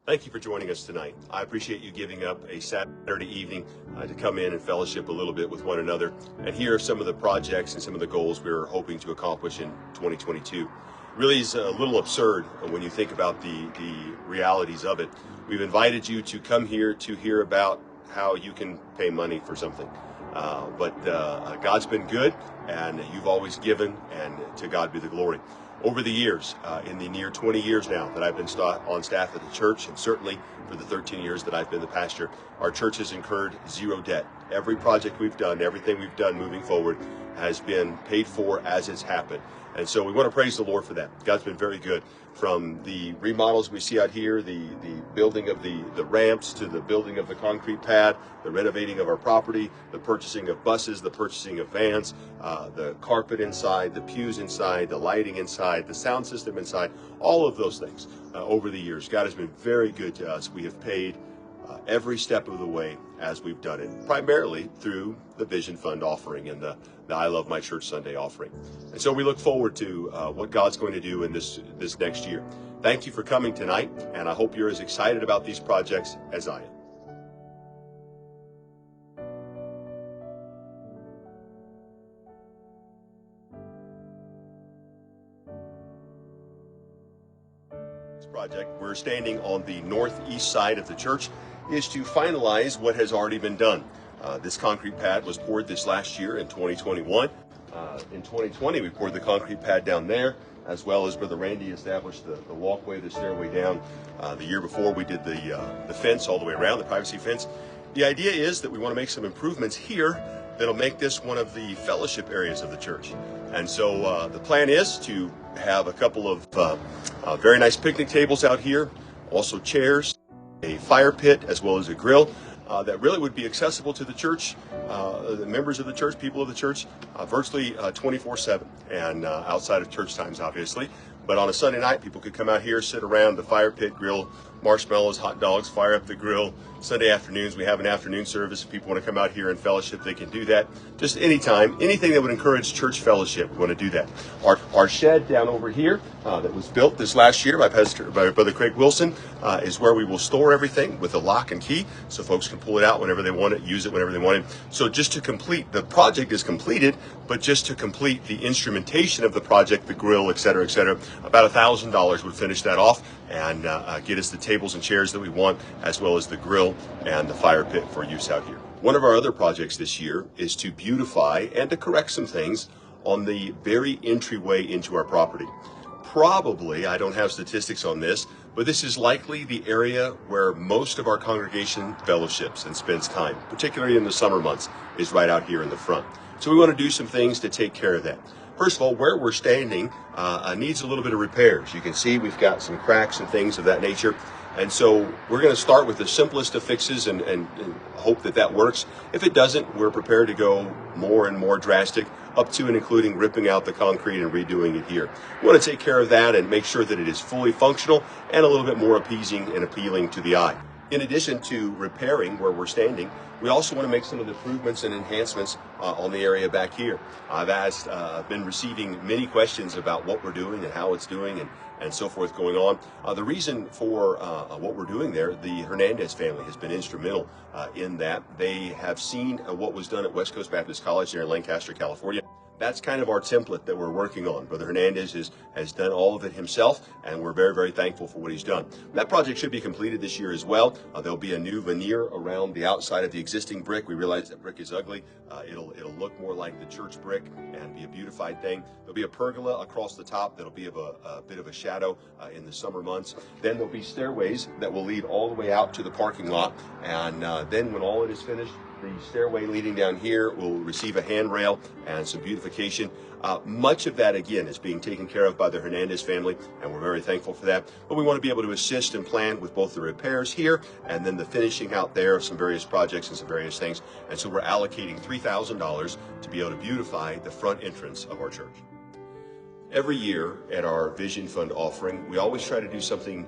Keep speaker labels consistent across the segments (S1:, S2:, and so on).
S1: Thank you for joining us tonight. I appreciate you giving up a Saturday evening to come in and fellowship a little bit with one another and hear some of the projects and some of the goals we're hoping to accomplish in 2022. Really is a little absurd when you think about the realities of it. We've invited you to come here to hear about how you can pay money for something. But God's been good, and you've always given, and to God be the glory. Over the years, in the near 20 years now that I've been on staff at the church, and certainly for the 13 years that I've been the pastor, our church has incurred zero debt. Every project we've done, everything we've done moving forward has been paid for as it's happened. And so we want to praise the Lord for that. God's been very good. From the remodels we see out here, the building of the ramps, to the building of the concrete pad, the renovating of our property, the purchasing of buses, the purchasing of vans, the carpet inside, the pews inside, the lighting inside, the sound system inside, all of those things over the years. God has been very good to us. We have paid every step of the way as we've done it, primarily through the Vision Fund offering and the I Love My Church Sunday offering. And so we look forward to what God's going to do in this next year. Thank you for coming tonight, and I hope you're as excited about these projects as I am. This project, we're standing on the northeast side of the church, is to finalize what has already been done. This concrete pad was poured this last year in 2021. In 2020, we poured the concrete pad down there, as well as Brother Randy established the walkway, the stairway down. The year before, we did the fence all the way around, the privacy fence. The idea is that we want to make some improvements here that'll make this one of the fellowship areas of the church. And so the plan is to have a couple of very nice picnic tables out here, also chairs, a fire pit, as well as a grill that really would be accessible to the church, the members of the church, people of the church, virtually 24/7, and outside of church times, obviously. But on a Sunday night, people could come out here, sit around the fire pit, grill marshmallows, hot dogs, fire up the grill. Sunday afternoons, we have an afternoon service. If people want to come out here and fellowship, they can do that. Just anytime, anything that would encourage church fellowship, we want to do that. Our shed down over here that was built this last year by Brother Craig Wilson is where we will store everything with a lock and key, so folks can pull it out whenever they want it, use it whenever they want it. So just to complete, the project is completed, but just to complete the instrumentation of the project, the grill, et cetera, about $1,000 would finish that off and get us the tables and chairs that we want, as well as the grill and the fire pit for use out here. One of our other projects this year is to beautify and to correct some things on the very entryway into our property. Probably, I don't have statistics on this, but this is likely the area where most of our congregation fellowships and spends time, particularly in the summer months, is right out here in the front. So we want to do some things to take care of that. First of all, where we're standing needs a little bit of repairs. You can see we've got some cracks and things of that nature. And so we're going to start with the simplest of fixes and hope that that works. If it doesn't, we're prepared to go more and more drastic, up to and including ripping out the concrete and redoing it here. We want to take care of that and make sure that it is fully functional and a little bit more appeasing and appealing to the eye. In addition to repairing where we're standing, we also want to make some of the improvements and enhancements on the area back here. I've been receiving many questions about what we're doing and how it's doing and so forth going on. The reason for what we're doing there, the Hernandez family has been instrumental in that. They have seen what was done at West Coast Baptist College here in Lancaster, California. That's kind of our template that we're working on. Brother Hernandez has done all of it himself, and we're very, very thankful for what he's done. That project should be completed this year as well. There'll be a new veneer around the outside of the existing brick. We realize that brick is ugly. It'll look more like the church brick and be a beautified thing. There'll be a pergola across the top that'll be of a bit of a shadow in the summer months. Then there'll be stairways that will lead all the way out to the parking lot. And then when all it is finished, the stairway leading down here will receive a handrail and some beautification. Much of that, again, is being taken care of by the Hernandez family, and we're very thankful for that. But we want to be able to assist and plan with both the repairs here and then the finishing out there of some various projects and some various things. And so we're allocating $3,000 to be able to beautify the front entrance of our church. Every year at our Vision Fund offering, we always try to do something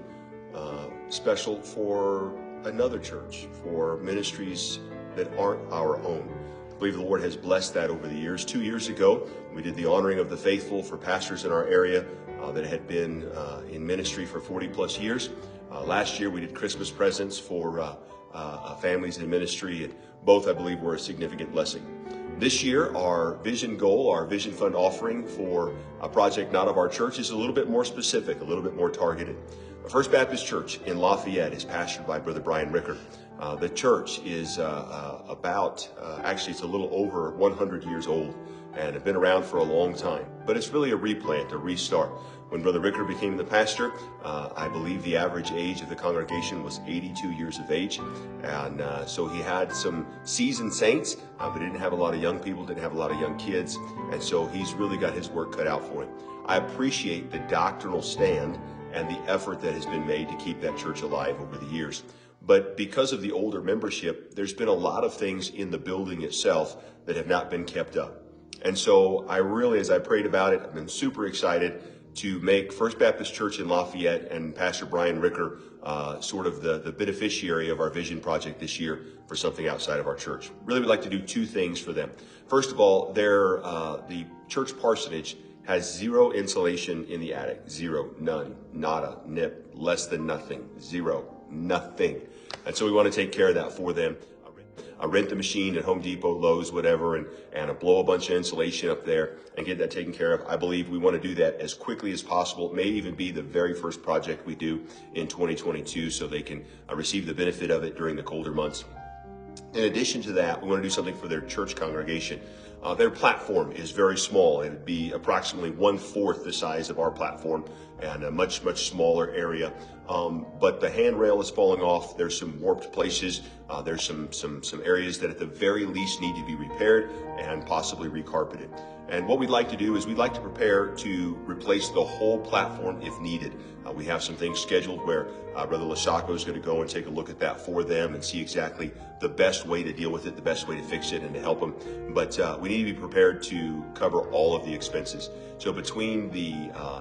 S1: special for another church, for ministries that aren't our own. I believe the Lord has blessed that over the years. 2 years ago, we did the honoring of the faithful for pastors in our area that had been in ministry for 40 plus years. Last year we did Christmas presents for families in ministry, and both, I believe, were a significant blessing. This year, our vision goal, our vision fund offering for a project not of our church is a little bit more specific, a little bit more targeted. The First Baptist Church in Lafayette is pastored by Brother Brian Ricker. The church is actually it's a little over 100 years old and have been around for a long time. But it's really a replant, a restart. When Brother Ricker became the pastor, I believe the average age of the congregation was 82 years of age. And so he had some seasoned saints, but didn't have a lot of young people, didn't have a lot of young kids. And so he's really got his work cut out for him. I appreciate the doctrinal stand and the effort that has been made to keep that church alive over the years. But because of the older membership, there's been a lot of things in the building itself that have not been kept up. And so I really, as I prayed about it, I've been super excited to make First Baptist Church in Lafayette and Pastor Brian Ricker sort of the beneficiary of our vision project this year for something outside of our church. Really would like to do two things for them. First of all, the church parsonage has zero insulation in the attic. Zero, none, nada, nip, less than nothing, zero, nothing. And so we want to take care of that for them. I rent the machine at Home Depot, Lowe's, whatever, and blow a bunch of insulation up there and get that taken care of. I believe we want to do that as quickly as possible. It may even be the very first project we do in 2022 so they can receive the benefit of it during the colder months. In addition to that, we want to do something for their church congregation. Their platform is very small. It would be approximately 1/4 the size of our platform and a much, much smaller area. But the handrail is falling off. There's some warped places. There's some areas that at the very least need to be repaired and possibly recarpeted. And what we'd like to do is we'd like to prepare to replace the whole platform if needed. We have some things scheduled where Brother Lasacco is going to go and take a look at that for them and see exactly the best way to deal with it, the best way to fix it and to help them. But we need to be prepared to cover all of the expenses. So between the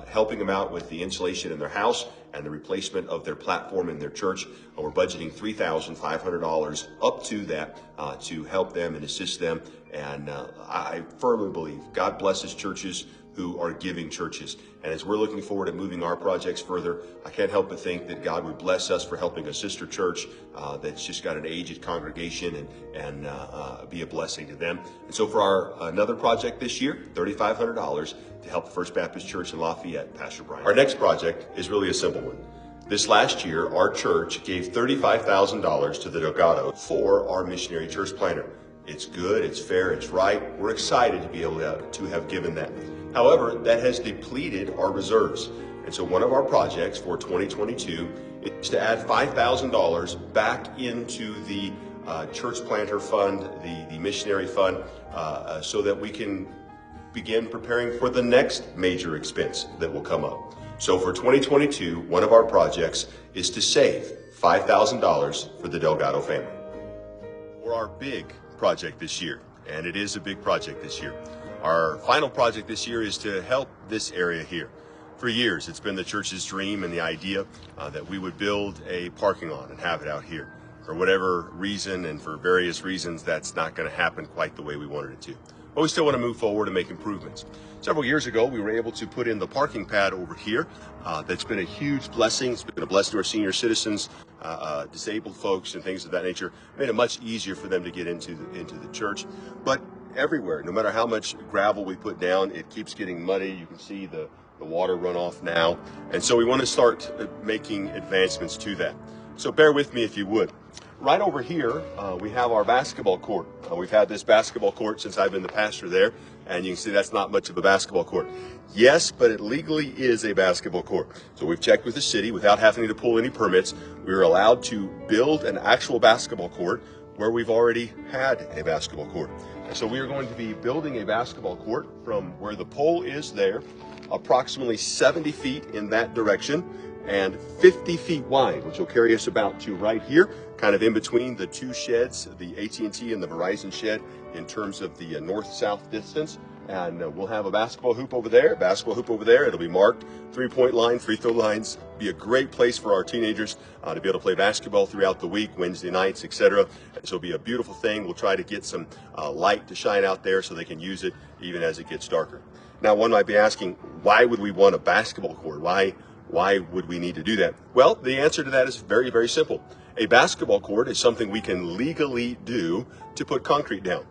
S1: helping them out with the insulation in their house and the replacement of their platform in their church, we're budgeting $3,500 up to that to help them and assist them. And I firmly believe God blesses churches who are giving churches. And as we're looking forward to moving our projects further, I can't help but think that God would bless us for helping a sister church that's just got an aged congregation and be a blessing to them. And so for our another project this year, $3,500 to help First Baptist Church in Lafayette, Pastor Brian. Our next project is really a simple one. This last year, our church gave $35,000 to the Delgado for our missionary church planter. It's good, it's fair, it's right. We're excited to be able to have given that. However, that has depleted our reserves. And so one of our projects for 2022 is to add $5,000 back into the church planter fund, the missionary fund, so that we can begin preparing for the next major expense that will come up. So for 2022, one of our projects is to save $5,000 for the Delgado family. For our big project this year, and it is a big project this year, our final project this year is to help this area here. For years, it's been the church's dream and the idea that we would build a parking lot and have it out here. For whatever reason and for various reasons, that's not going to happen quite the way we wanted it to. But we still want to move forward and make improvements. Several years ago, we were able to put in the parking pad over here. That's been a huge blessing. It's been a blessing to our senior citizens, disabled folks, and things of that nature. Made it much easier for them to get into the church. But everywhere, no matter how much gravel we put down, it keeps getting muddy. You can see the water runoff now. And so we want to start making advancements to that. So bear with me if you would. Right over here, we have our basketball court. We've had this basketball court since I've been the pastor there, and you can see that's not much of a basketball court. Yes, but it legally is a basketball court. So we've checked with the city without having to pull any permits. We were allowed to build an actual basketball court where we've already had a basketball court. And so we are going to be building a basketball court from where the pole is there, approximately 70 feet in that direction, and 50 feet wide, which will carry us about to right here, kind of in between the two sheds, the AT&T and the Verizon shed, in terms of the north-south distance. And we'll have a basketball hoop over there, It'll be marked, three-point line, free throw lines. Be a great place for our teenagers to be able to play basketball throughout the week, Wednesday nights, etc. And so it'll be a beautiful thing. We'll try to get some light to shine out there so they can use it even as it gets darker. Now, one might be asking, why would we want a basketball court? Why Why would we need to do that? Well, the answer to that is very, very simple. A basketball court is something we can legally do to put concrete down.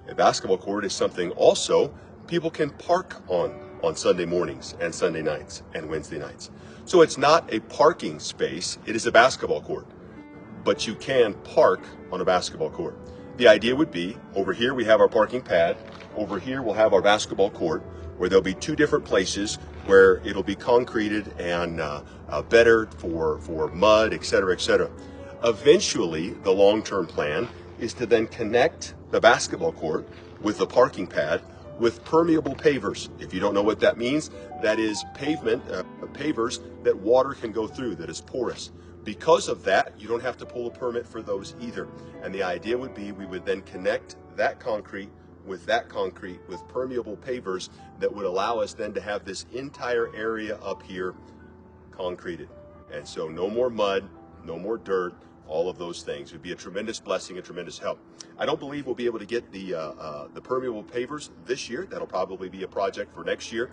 S1: A basketball court is something also people can park on Sunday mornings and Sunday nights and Wednesday nights. So it's not a parking space, it is a basketball court. But you can park on a basketball court. The idea would be, over here we have our parking pad, over here we'll have our basketball court, where there'll be two different places where it'll be concreted and bettered for mud, etc., etc. Eventually, the long-term plan is to then connect the basketball court with the parking pad with permeable pavers. If you don't know what that means, that is pavement, pavers that water can go through, that is porous. Because of that, you don't have to pull a permit for those either. And the idea would be we would then connect that concrete with permeable pavers that would allow us then to have this entire area up here concreted. And so no more mud, no more dirt, all of those things. It would be a tremendous blessing, a tremendous help. I don't believe we'll be able to get the permeable pavers this year. That'll probably be a project for next year.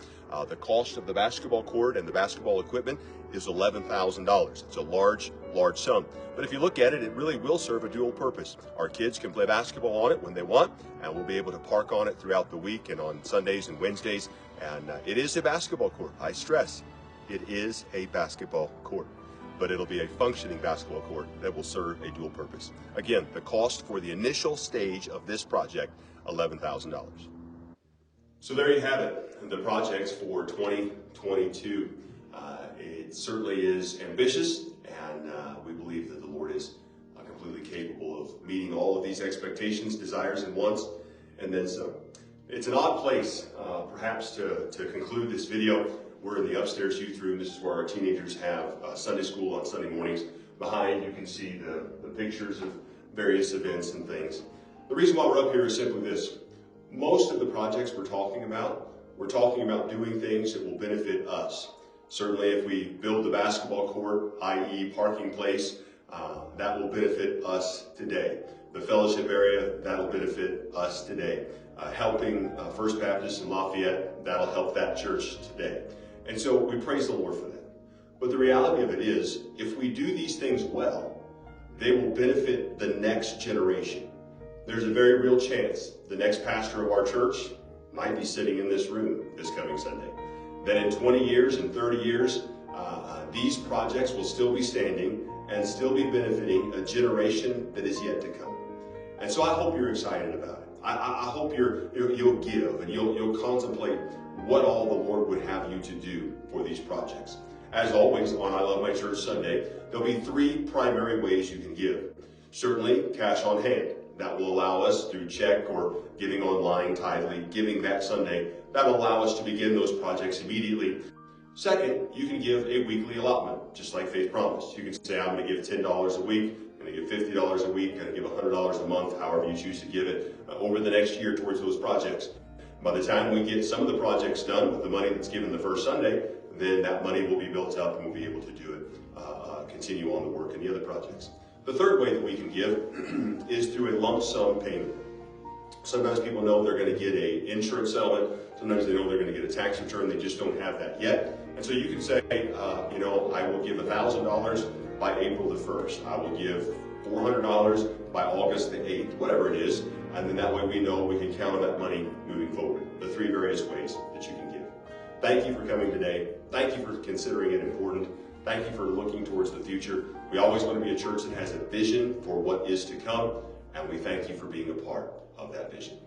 S1: The cost of the basketball court and the basketball equipment is $11,000. It's a large, large sum. But if you look at it, it really will serve a dual purpose. Our kids can play basketball on it when they want, and we'll be able to park on it throughout the week and on Sundays and Wednesdays. And it is a basketball court. I stress, it is a basketball court. But it'll be a functioning basketball court that will serve a dual purpose. Again, the cost for the initial stage of this project, $11,000. So there you have it, the projects for 2022. It certainly is ambitious, and we believe that the Lord is completely capable of meeting all of these expectations, desires, and wants, and then some. It's an odd place, perhaps, to conclude this video. We're in the upstairs youth room. This is where our teenagers have Sunday school on Sunday mornings. Behind, you can see the pictures of various events and things. The reason why we're up here is simply this. Most of the projects we're talking about doing things that will benefit us. Certainly if we build the basketball court, i.e. parking place, that will benefit us today. The fellowship area, that'll benefit us today. Helping First Baptist in Lafayette, that'll help that church today. And so we praise the Lord for that. But the reality of it is, if we do these things well, they will benefit the next generation. There's a very real chance the next pastor of our church might be sitting in this room this coming Sunday. That in 20 years and 30 years, these projects will still be standing and still be benefiting a generation that is yet to come. And so I hope you're excited about it. I hope you'll give and you'll contemplate what all the Lord would have you to do for these projects. As always, on I Love My Church Sunday, there'll be three primary ways you can give. Certainly, cash on hand. That will allow us through check or giving online, tithely, giving that Sunday. That'll allow us to begin those projects immediately. Second, you can give a weekly allotment, just like Faith promised. You can say, I'm going to give $10 a week, I'm going to give $50 a week, I'm going to give $100 a month, however you choose to give it, over the next year towards those projects. By the time we get some of the projects done with the money that's given the first Sunday, then that money will be built up and we'll be able to do it, continue on the work and the other projects. The third way that we can give is through a lump sum payment. Sometimes people know they're going to get an insurance settlement. Sometimes they know they're going to get a tax return. They just don't have that yet. And so you can say, I will give $1,000 by April the 1st. I will give $400 by August the 8th, whatever it is. And then that way we know we can count on that money moving forward. The three various ways that you can give. Thank you for coming today. Thank you for considering it important. Thank you for looking towards the future. We always want to be a church that has a vision for what is to come, and we thank you for being a part of that vision.